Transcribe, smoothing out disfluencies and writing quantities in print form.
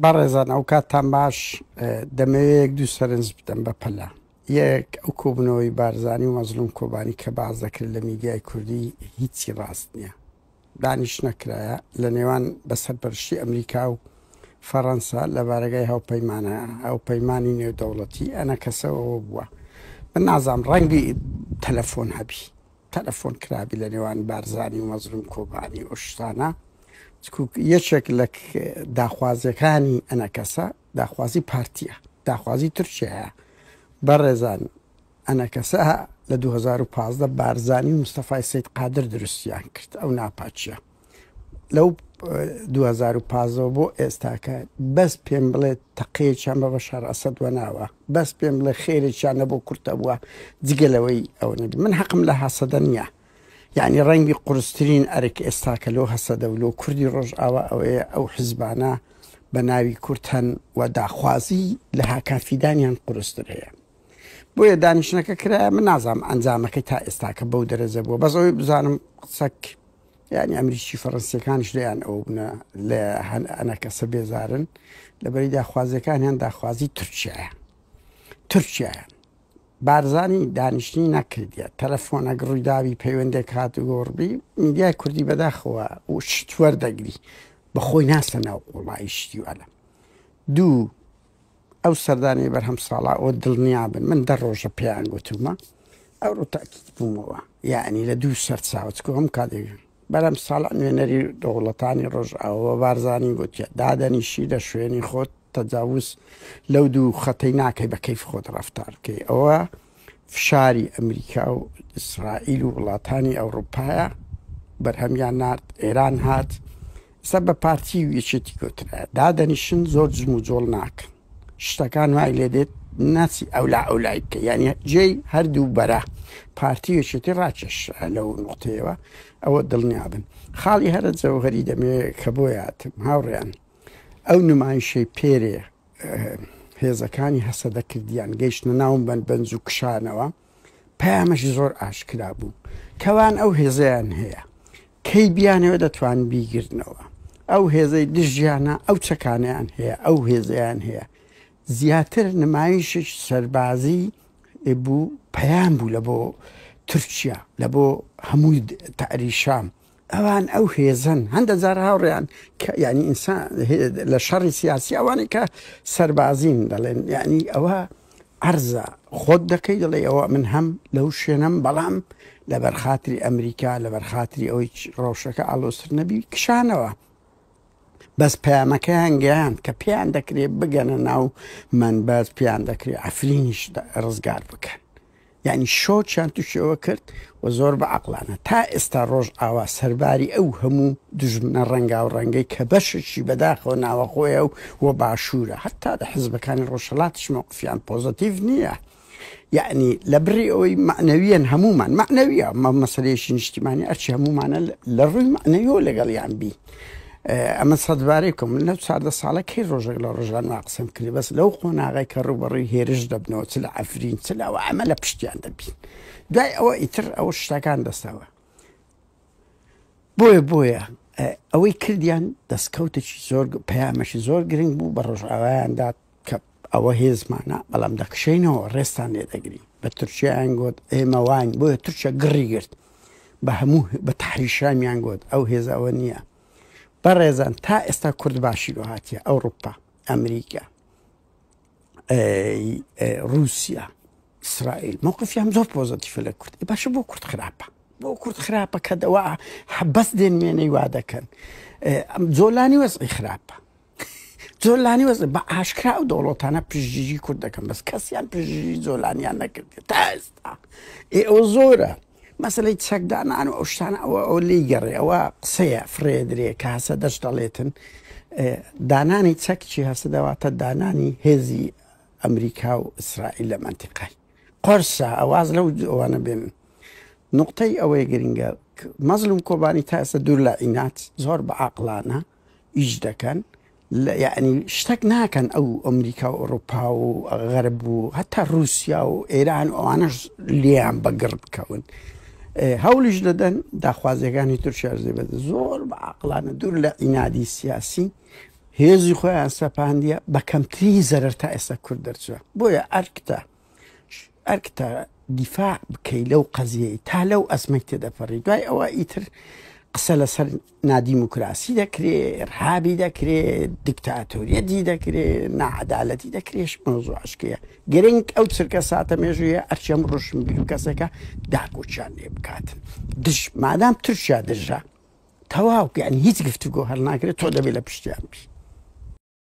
بەڕێزان ئەو کاتان باش دەمەوەیەک دوو سەرنج بدەم بە پەلا. یەک ئەو کۆبنەوەی بارزانی و مەزلوم کۆبانی کە باز دەکرد لە میدیای کوردی هیچی ڕاست نییە، دانیش نەکرایە لە نێوان بەسەرپەرشتی ئەمریکا و فەڕەنسا لە بارەگای هاوپەیمانە ئەو پەیمانی نێودەوڵەتی ئەنە کەسەوە بووە. من نازام ڕەنگی تەلەفۆن هەبی، تەلەفۆن کرابی لە نێوان بارزانی و مەزلوم کۆبانی ئەو شتانە. یەکێک لە داخوازیەکانی ئەنە کەسە داخوازی پارتیە، داخوازی تورکیایە. بەڕێزان ئەنە کەسە لە 2015 بارزانی و مستەفای سەید قادر دروستیان کرد، ئەو ناپاچیە. لەو 2015 بۆ ئێستاکە بەس پێم بڵێت تەقەیەکیان بە بەشار ئەسەد وەناوە، بەس پێم بڵێ خێرێکیان نەبوو کورتە بووە جگەلەوەی ئەو نەبی. من حەقم لە حەسەدە نییە، یعنی ڕەنگی قورسترین ئەرێک ئێستاکە لۆ هەسەدە و لۆ کوردی ڕۆژئاوا ئەوەیە ئەو حیزبانە بە ناوی کورتەن و داخوازی لە هاکافیدانیان قورستر هەیە. بۆیە دانیشتنەکە کرایە. من نازام ئەنجامەکەی تا ئێستاکە بەو دەرەجە بووە، بەس ئەوەی بزانم قسەک یعنی ئەمریکی فەڕەنسیەکانش لیان ئەو بنە لە ئەنە کەسە بێزارن لەبەری داخوازیەکانیان داخوازی تورکیایە. بارزانی دانیشتنی نەکردیە، تەلەفۆنەک ڕوویداوی پەیوەندێک هات و گۆڕبی میدیای کوردی بەداخەوە و شت وەردەگری بەخۆی ناسە ناو وڵای شتی وەلە. دوو ئەو سەردانی بەرهەم ساڵا ئەوە دڵنیا بن، من دە ڕۆژە پێیان گوتومە ئەو ڕوو تاکید بوومەوە، یعنی لە دوو سەر چاوەچکۆ هەم کاتێک بەرەم ساڵا نوێنەری دەوڵەتانی ڕۆژئاوا بارزانی گوتیە دادەنیشی لە شوێنی خۆت تەجاوز لەو دوو خەتەی ناکەی بە کەیف خۆت ڕەفتار بکەی. ئەوە فشاری ئەمریکا و ئیسرائیل و وڵاتانی ئەوروپایە بەرهەمیان نارد، ئێران هات سە بە پارتی و یەکێتی گوترایە دادەنیشن زۆر جم و جۆڵ ناکەن، شتەکان وای لێ دێت ناچی ئەولای بکە، یعنی جێی هەردوو بەرە پارتی یەکێتی ڕاکێش لەو نقطەیەوە ئەوە دڵنیا بن. خاڵی هەرە جەوهەری دەمەوێت کە بۆ یاتم هاوڕێیان ئەو نمایشەی پێرێ هێزەکانی هەسەدەکردیان گەیشتە ناو بەنج و کشانەوە پەیامەشی زۆر ئاشکرا بوو کەوان ئەو هێزەیان هەیە کەی بیانەوە دەتوان بیگرنەوە، ئەو هێزەی دژیانە ئەو چەکانیان هەیە، ئەو هێزەیان هەیە. زیاتر نمایشش سەربازی بوو، پەیام بوو لە بۆ تورکیا، لە بۆ هەمووی تەعریشام. ئەوان ئەو هێزن هەندە جار هاوڕێیان ینی ئینسان لە شەڕی سیاسی ئەوانی کە سەربازین دەڵێن، یعنی ئەوە عەرزە خۆت دەکەی دەڵێ ئەوە من هەم لەو شوێنەم، بەڵام لە بەرخاتری ئەمریکا لە بەرخاتری ئەوەی ڕەوشەکە ئالۆسر نەبی کشانەوە. بەس پەیامەکەیان گەیان کە پێیان دەکرێت بگەنە ناو منبەر، پێیان دەکرێت ئەفرینیش ڕزگار بکەن، یعنی شۆچیان تووشەوە کرد و زۆر بە عەقڵانە. تا ئێستا ڕۆژ ئاوا سەرباری ئەو هەموو دژمنە ڕەنگا و ڕەنگەی کە بەشێکی بەداخەوە ناوەخۆیە و باشوورە، هەتا لە حزبەکانی ڕۆژهەڵاتیش مۆقفیان پۆزەتیڤ نییە، یعنی لە بڕی ئەوەی معنەویەن هەمومان معنەویە مەسەلەیەکی نیشتیمانی ئەرچی هەمومانە لە ڕووی معنەویەوە لەگەڵیان بی. ئەمە سەدبارەی کۆم لەو 14 ساڵە کەی ڕۆژێک لە ڕۆژان وا قسەم کردی، بەس لەو قۆناغی کە ڕوبەڕووی هێرش دەبنەوە چ لە ئەفرین چ لەوە ئەمە لە پشتیان دەبین، دوای ئەوە ئیتر ئەوە شتەکان دەستەوە. بۆیە ئەوەی کردیان دەستکەوتێکی زۆر پەیامەشی زۆر گرنگ بوو بە ڕۆژئاوایاندا کە ئەوە هێزمانە، بەڵام دەکشینەوە ڕێستان لێدەگری. بە تورکیایان گوت ئێمە وان، بۆیە تورکیا گڕی گرت بە هەموو بە تەحریشامیان گوت ئەو هێزەوە نییە. بەڕێزان تا ئێستا کورد باشی لۆ هاتیە، ئەوروپا، ئەمریکا، رووسیا، ئیسرائیل مووقفیان زۆر پۆزەتیڤە لە کورد. باشە بۆ کورد خراپە، بۆ کورد خراپە کە دەوا بەس دێنمێنەی وا دەکەن. جۆلانی وەزعی خراپە، جۆلانی وەزع بە ئاشکرا و دەوڵەتانە پشتگیری کورد دەکەن، بەس کەسیان پشتگیری جۆلانیان نەکردێت تا ئێستا. ئەوە زۆرە مەسەلەی چەکدانان و ئەو شتانە ئەوە لی گەڕێ، ئەوە قسەیە فرێدرێ کە هەسە دەشت دەڵێتن دانانی چەکچی هەسە دەواتە دانانی هێزی ئەمریکا و ئیسرائیل لە منتیقای قۆرسە ئەواز لەو ئەوانە بێنن. نقطەی ئەوەی گرنگە مەزلوم کۆبانی تا ئێستا دوور لە عینات زۆر بە عەقڵانە ئیش دەکەن، یعنی شتێک ناکەن ئەو ئەمریکا و ئەوروپا و غەرب و هەتا رووسیا و ئێران ئەوانەش لیان بەگڕ بکەون. هەوڵیش دەدەن داخوازیەکانی تورکیا بەدە زۆر بە عەقڵانە دوور لە ئینادی سیاسی هێزی خۆیان سەپاندیە بە کەمتری زەرەر تا ئێستا کورد دەرچووە بۆیە ئەرکتە دیفاع بکەی لەو قەزیەی تا لەو ئەسمەی تێدەپەڕی دوای ئەوە ئیتر قسە لەسەر نادیموکراسی دەکرێت ڕهابی دەکرێت دیکتاتۆریەتی دەکرێت نەعەدالەتی دەکرێت مۆزوع عشقەیە گرنگ ئەو چرکە ساتە مێژویە ئەرچەم ڕۆشن بیر کەسێکە داگوچیان لێ بکاتن دژ مادام ترشیا دژە تەواو یعنی هیچ گفتوگۆ هەڵ ناکرێت تۆ دەبێت لە پشتیان بی